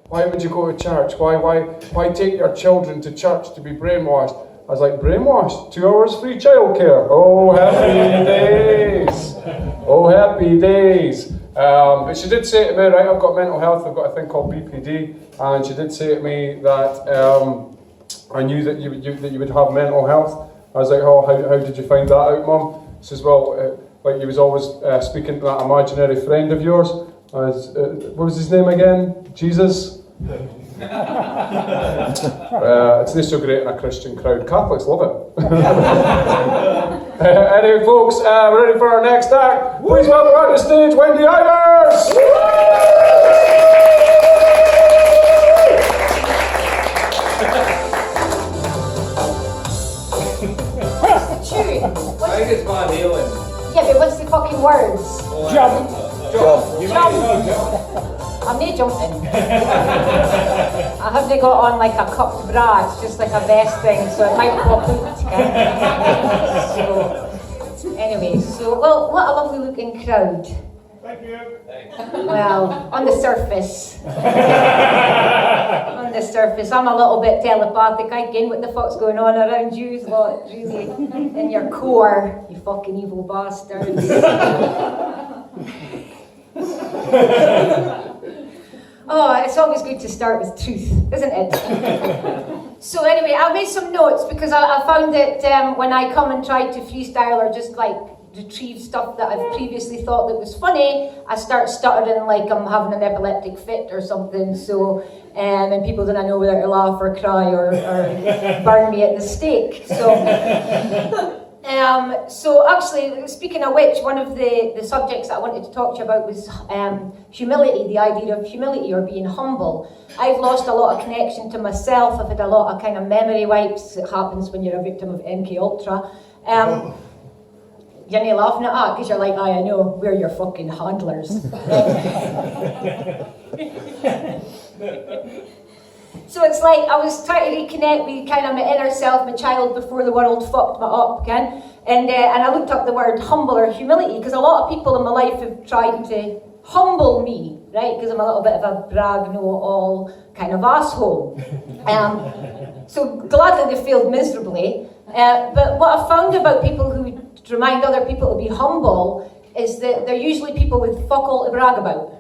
Why would you go to church? Why take your children to church to be brainwashed? I was like, brainwashed? 2 hours free childcare. Oh, happy days. Oh, happy days. But she did say to me, right, I've got mental health, I've got a thing called BPD, and she did say to me that I knew that you would have mental health. I was like, oh, how did you find that out, Mum? She says, well, like you was always speaking to that imaginary friend of yours. What was his name again? Jesus? It's not so great in a Christian crowd. Catholics love it. Anyway, folks, we're ready for our next act. Please welcome on the stage Wendy Ivers! What's the tune? I think it's Van Halen. Yeah, but what's the fucking words? Jump! I'm not jumping. I haven't got on like a cupped bra, it's just like a vest thing, so it might pop out. So, anyway, well, what a lovely looking crowd. Thank you. Well, on the surface. On the surface, I'm a little bit telepathic. I get what the fuck's going on around you, lot, really, in your core, you fucking evil bastards. Oh, it's always good to start with truth, isn't it? So anyway, I made some notes because I found that when I come and try to freestyle or just like retrieve stuff that I've previously thought that was funny, I start stuttering like I'm having an epileptic fit or something. So, and people don't know whether to laugh or cry or burn me at the stake. So actually, speaking of which, one of the subjects that I wanted to talk to you about was humility, the idea of humility or being humble. I've lost a lot of connection to myself. I've had a lot of kind of memory wipes. It happens when you're a victim of MK Ultra. You're not laughing at that because you're like, I know, we're your fucking handlers. So it's like I was trying to reconnect with kind of my inner self, my child before the world fucked me up again. And I looked up the word humble or humility because a lot of people in my life have tried to humble me, right? Because I'm a little bit of a brag, know-all kind of asshole. So gladly they failed miserably. But what I found about people who remind other people to be humble is that they're usually people with fuck all to brag about.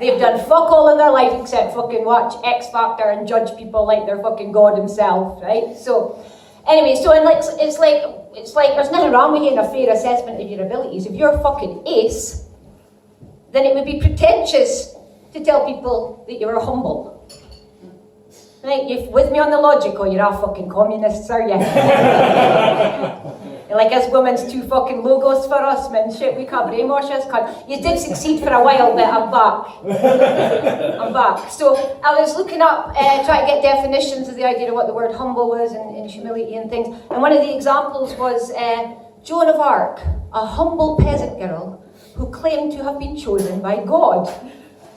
They've done fuck all in their life except fucking watch X Factor and judge people like they're fucking God himself, right? So, anyway, it's like there's nothing wrong with getting a fair assessment of your abilities. If you're a fucking ace, then it would be pretentious to tell people that you're humble. Right, you're with me on the logic, or you're a fucking communists, are you? Like us women's two fucking logos for us, man. Shit, we can't brainwash us. You did succeed for a while, but I'm back. I'm back. So I was looking up, trying to get definitions of the idea of what the word humble was and humility and things. And one of the examples was Joan of Arc, a humble peasant girl who claimed to have been chosen by God.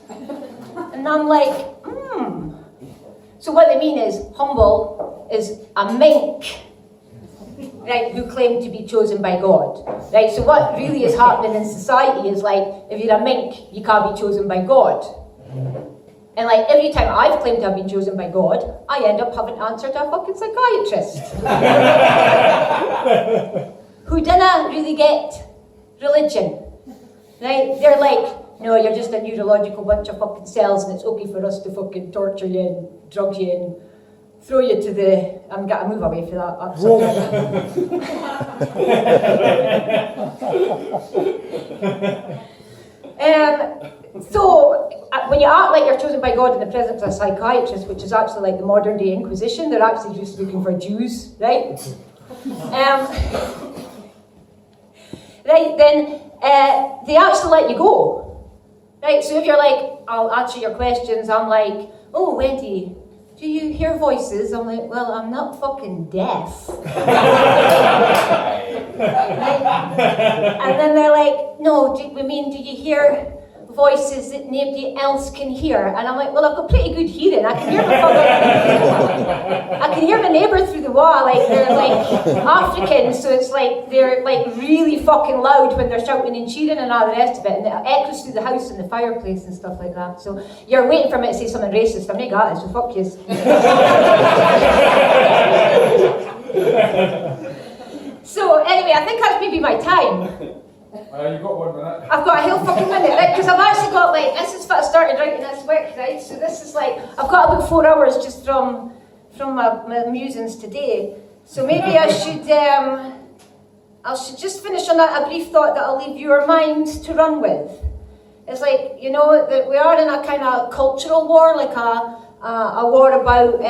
And I'm like, So what they mean is, humble is a mink, right, who claimed to be chosen by God, right? So what really is happening in society is like, if you're a mink, you can't be chosen by God. And like, every time I've claimed to have been chosen by God, I end up having to answer to a fucking psychiatrist. Who didn't really get religion, right? They're like, no, you're just a neurological bunch of fucking cells and it's okay for us to fucking torture you and drug you and throw you to the... I'm going to move away from that. So, when you act like you're chosen by God in the presence of a psychiatrist, which is actually like the modern day Inquisition, they're actually just looking for Jews, right? Right, then they actually let you go. Right, so if you're like, I'll answer your questions, I'm like, oh, Wendy, do you hear voices? I'm like, well, I'm not fucking deaf. Right? And then they're like, no, do you hear voices that nobody else can hear. And I'm like, well, I've got pretty good hearing. I can hear my neighbour through the wall. Like, they're like Africans, so it's like they're like really fucking loud when they're shouting and cheering and all the rest of it. And it echoes through the house and the fireplace and stuff like that. So you're waiting for me to say something racist. I'm not got it, so fuck yous. So anyway, I think that's maybe my time. You got 1 minute. I've got a whole fucking minute, right? Because I've actually got like, this is what I started writing this week, right? So this is like, I've got about 4 hours just from my musings today. So maybe I should just finish on a brief thought that I'll leave your mind to run with. It's like, you know, that we are in a kind of cultural war, like a war about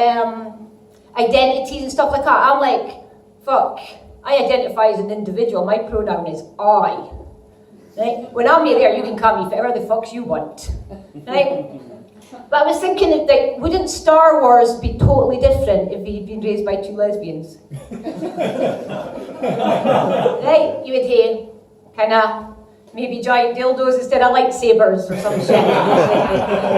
identities and stuff like that. I'm like, fuck, I identify as an individual. My pronoun is I. Right? When I'm there, you can call me whatever the fuck you want. Right? But I was thinking, that, like, wouldn't Star Wars be totally different if he'd been raised by 2 lesbians? Right? You would hear kind of maybe giant dildos instead of lightsabers or some shit.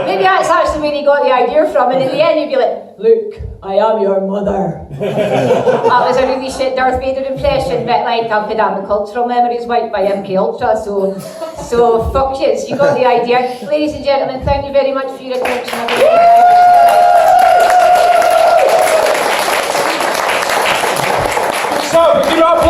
Maybe that's actually where he got the idea from, and in the end he'd be like, look, I am your mother. That was a really shit Darth Vader impression, but like, I've had my cultural memories wiped by MK Ultra, so fuck yous, you got the idea. Ladies and gentlemen, thank you very much for your attention. So, give it up,